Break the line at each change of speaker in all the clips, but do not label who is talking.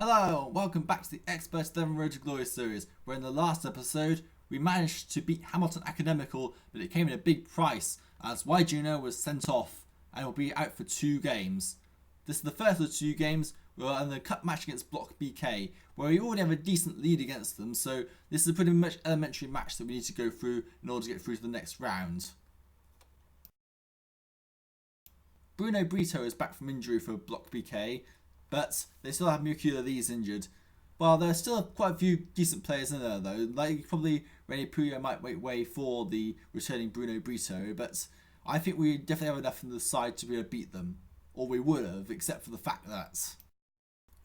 Hello, welcome back to the Xpert Eleven Road to Glory series, where in the last episode we managed to beat Hamilton Academical, but it came at a big price as Wei Jun Er was sent off and will be out for 2 games. This is the first of the 2 games. We're in the cup match against Block BK, where we already have a decent lead against them, so this is a pretty much elementary match that we need to go through in order to get through to the next round. Bruno Brito is back from injury for Block BK, but they still have Mukula Lee's injured. Well, there are still quite a few decent players in there though, like probably René Puyo might make way for the returning Bruno Brito, but I think we definitely have enough in the side to be able to beat them. Or we would have, except for the fact that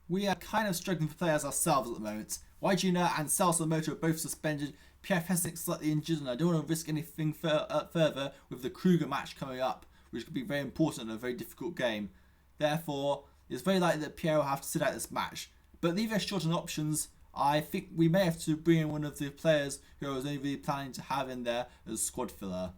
we are kind of struggling for players ourselves at the moment. Wei Jun Er and Celso and Mota are both suspended, Pierre Hesslink slightly injured, and I don't want to risk anything further with the Kruger match coming up, which could be very important and a very difficult game. Therefore, it's very likely that Pierre will have to sit out this match. But leave us short on options. I think we may have to bring in one of the players who I was only really planning to have in there as squad filler.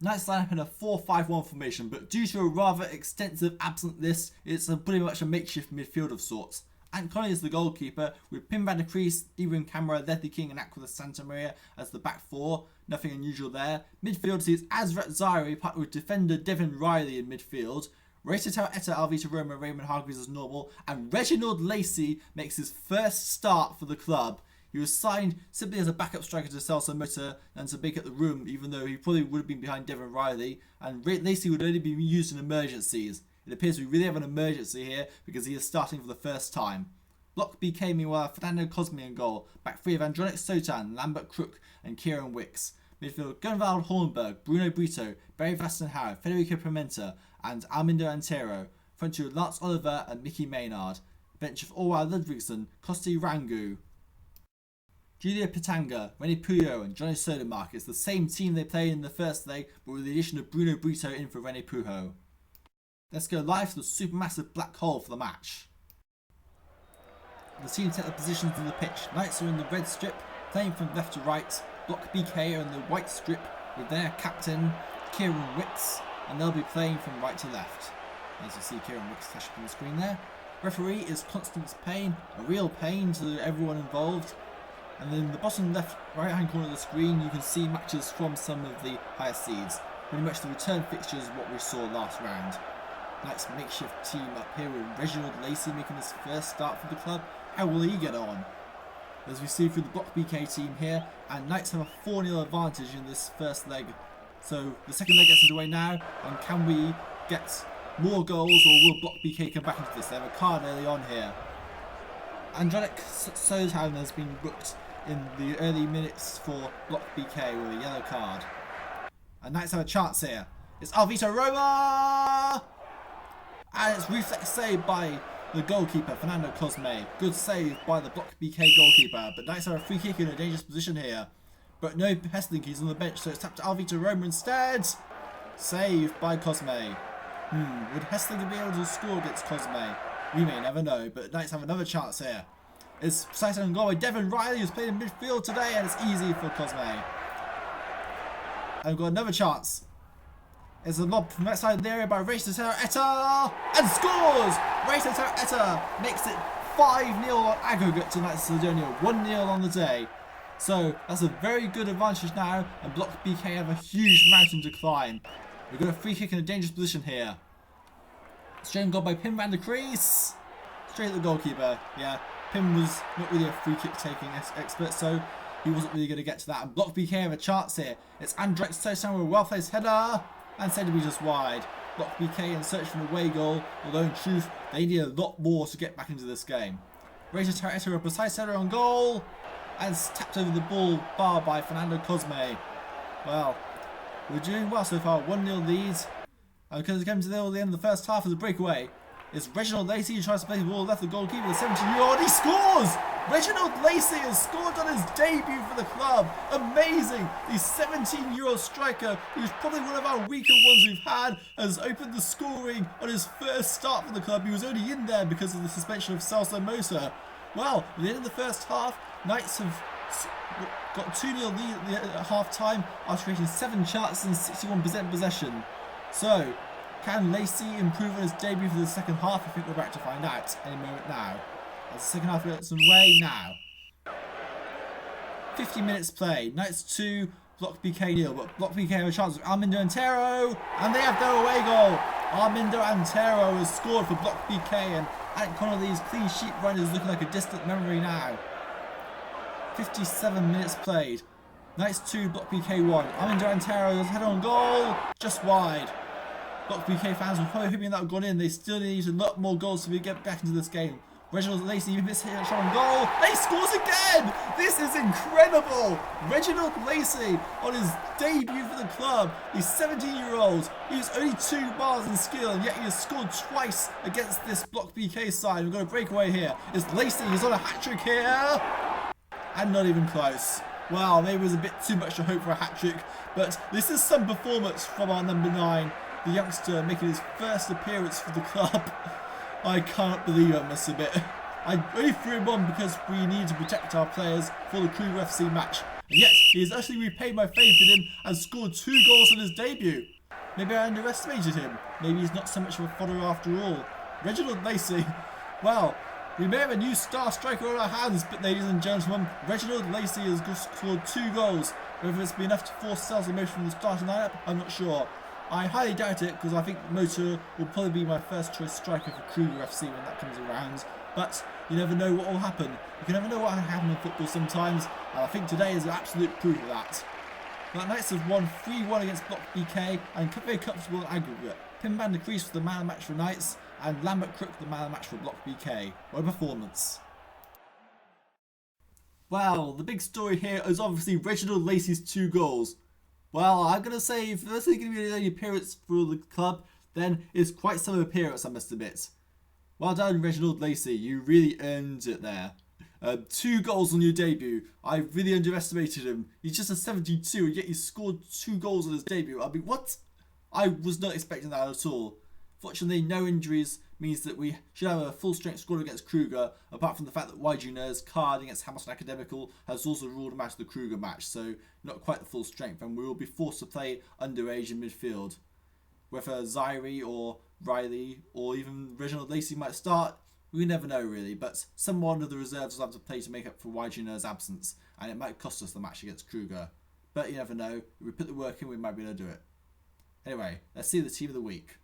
Knights line up in a 4-5-1 formation, but due to a rather extensive absent list, it's pretty much a makeshift midfield of sorts. Ant Connolly is the goalkeeper, with Pim, Kruis, Ibrahim Qamara, Ledley King and Aquila Santa Maria as the back 4. Nothing unusual there. Midfield sees Azrat Zaire partnered with defender Devin Reilly in midfield. Reginald Etta, Alvita Roma, Raymond Hargreaves as normal, and Reginald Lacey makes his first start for the club. He was signed simply as a backup striker to Celso Mota and to make up the room, even though he probably would have been behind Devin Reilly, and Lacey would only be used in emergencies. It appears we really have an emergency here because he is starting for the first time. Block BK meanwhile, Fernando Cosme in goal. Back 3 of Andronic Sotan, Lambert Crook and Kieran Wicks. Midfield Gunvald Hornberg, Bruno Brito, Barry Vastenhauer, Federico Pimenta and Armindo Antero. Front 2 Lance Oliver and Mickey Maynard. Bench of Orwell Ludvigsen, Kosti Rangu. Julia Pitanga, René Puyo and Johnny Sodermark. It's the same team they played in the first leg, but with the addition of Bruno Brito in for René Puyo. Let's go live to the supermassive black hole for the match. The team take the positions in the pitch. Knights are in the red strip, playing from left to right. Block BK are in the white strip with their captain, Kieran Wicks, and they'll be playing from right to left. As you see Kieran Wicks flash up on the screen there. Referee is Constance Payne, a real pain to everyone involved. And then in the bottom left right hand corner of the screen you can see matches from some of the higher seeds. Pretty much the return fixtures of what we saw last round. Knights makeshift team up here with Reginald Lacey making his first start for the club. How will he get on? As we see through the Block BK team here, and Knights have a 4-0 advantage in this first leg. So the second leg gets underway now, and can we get more goals or will Block BK come back into this? They have a card early on here. Andronic Sotan has been booked in the early minutes for Block BK with a yellow card. And Knights have a chance here. It's Alvita Roma! And it's reflex save by the goalkeeper, Fernando Cosme. Good save by the Block BK goalkeeper, but Knights have a free kick in a dangerous position here. But no Hesslink, he's on the bench, so it's tapped to Alvita Roma instead. Saved by Cosme. Would Hesslink be able to score against Cosme? We may never know, but Knights have another chance here. It's sighted on goal by Devin Reilly, who's playing in midfield today, and it's easy for Cosme. And we've got another chance. It's a lob from that side of the area by Reginald Etta and scores! Reginald Etta makes it 5-0 on aggregate to Knights of Sidonia, 1-0 on the day. So that's a very good advantage now, and Block BK have a huge mountain to climb. We've got a free kick in a dangerous position here. Straight goal by Pim Kruis. Straight at the goalkeeper. Yeah, Pim was not really a free kick taking expert, so he wasn't really going to get to that. And Block BK have a chance here. It's Andrek Sosan with a well-placed header. And said to be just wide. Block BK in search for an away goal, although in truth they need a lot more to get back into this game. Razor Taretta a precise header on goal, and tapped over the ball bar by Fernando Cosme. Well, we're doing well so far, 1-0 leads. And because it came to the end of the first half of the breakaway, it's Reginald Lacey who tries to play the ball left the goalkeeper, the 17-year-old, he scores! Reginald Lacey has scored on his debut for the club. Amazing! The 17-year-old striker, who's probably one of our weaker ones we've had, has opened the scoring on his first start for the club. He was only in there because of the suspension of Celso Mota. Well, at the end of the first half, Knights have got 2-0 lead at half time after creating 7 chances and 61% possession. So, Can Lacey improve on his debut for the second half? I think we're about to find out any moment now. As the second half gets underway now. 50 minutes played. Knights 2, Block BK nil. But Block BK have a chance with Armindo Antero. And they have their away goal. Armindo Antero has scored for Block BK. And Ant Connolly's clean sheet run is looking like a distant memory now. 57 minutes played. Knights 2, Block BK 1. Armindo Antero's head on goal. Just wide. Block BK fans were probably hoping that would have gone in. They still need a lot more goals to get back into this game. Reginald Lacey missed a shot on goal. He scores again! This is incredible! Reginald Lacey on his debut for the club. He's 17-year-old. He's only 2 bars in skill, and yet he has scored twice against this Block BK side. We've got a breakaway here. It's Lacey. He's on a hat-trick here. And not even close. Wow, maybe it was a bit too much to hope for a hat-trick. But this is some performance from our number 9. The youngster making his first appearance for the club. I can't believe it, I must admit. I only threw him on because we need to protect our players for the Kruger FC match. And yet, he has actually repaid my faith in him and scored 2 goals in his debut. Maybe I underestimated him. Maybe he's not so much of a fodder after all. Reginald Lacey. Well, we may have a new star striker on our hands, but ladies and gentlemen, Reginald Lacey has scored 2 goals. Whether it's been enough to force Celso motion from the starting lineup, I'm not sure. I highly doubt it because I think Mota will probably be my first choice striker for Kruger FC when that comes around. But you never know what will happen. You can never know what will happen in football sometimes, and I think today is an absolute proof of that. The Knights have won 3-1 against Block BK and very comfortable in aggregate. Pim van der Kruis for the man of the match for Knights and Lambert Crook the man of the match for Block BK. What a performance. Well, the big story here is obviously Reginald Lacey's 2 goals. Well, I'm going to say if this is going to be the only appearance for the club, then it's quite some appearance, I must admit. Well done, Reginald Lacey. You really earned it there. 2 goals on your debut. I really underestimated him. He's just a 72, and yet he scored 2 goals on his debut. I mean, what? I was not expecting that at all. Fortunately, no injuries means that we should have a full-strength squad against Kruger, apart from the fact that Wei Jun Er's card against Hamilton Academical has also ruled him out of the Kruger match, so not quite the full strength, and we will be forced to play underage in midfield. Whether Zaire or Reilly or even Reginald Lacey might start, we never know really, but someone of the reserves will have to play to make up for Wei Jun Er's absence, and it might cost us the match against Kruger. But you never know, if we put the work in, we might be able to do it. Anyway, let's see the team of the week.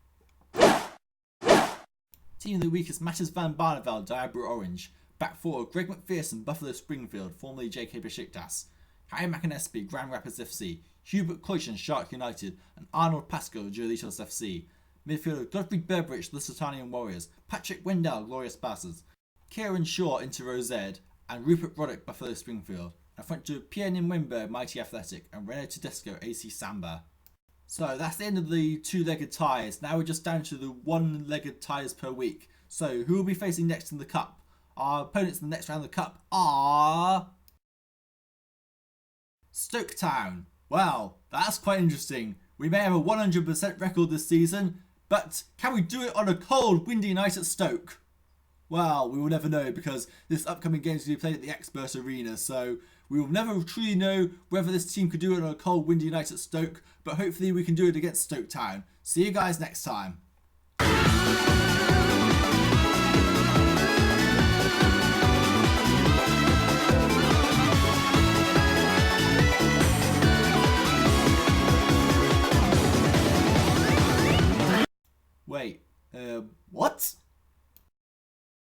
Team of the week is Matthias van Barneveld, Diablo Orange. Back four, Greg McPherson, Buffalo Springfield, formerly JK Besiktas. Harry McInnesby, Grand Rapids FC. Hubert Koichen, Shark United. And Arnold Pascoe, Giolitos FC. Midfielder Godfrey Burbridge, Lusitanian Warriors. Patrick Wendell, Glorious Bastards. Kieran Shaw, Inter Rose. And Rupert Roddick, Buffalo Springfield. And front to Pierre Nimwembe, Mighty Athletic. And René Tedesco, AC Samba. So that's the end of the 2-legged ties. Now we're just down to the 1-legged ties per week. So who will be facing next in the cup? Our opponents in the next round of the cup are Stoke Town. Well, that's quite interesting. We may have a 100% record this season, but can we do it on a cold, windy night at Stoke? Well, we will never know because this upcoming game is going to be played at the Xpert Arena, so we will never truly know whether this team could do it on a cold, windy night at Stoke, but hopefully we can do it against Stoke Town. See you guys next time. Wait, what?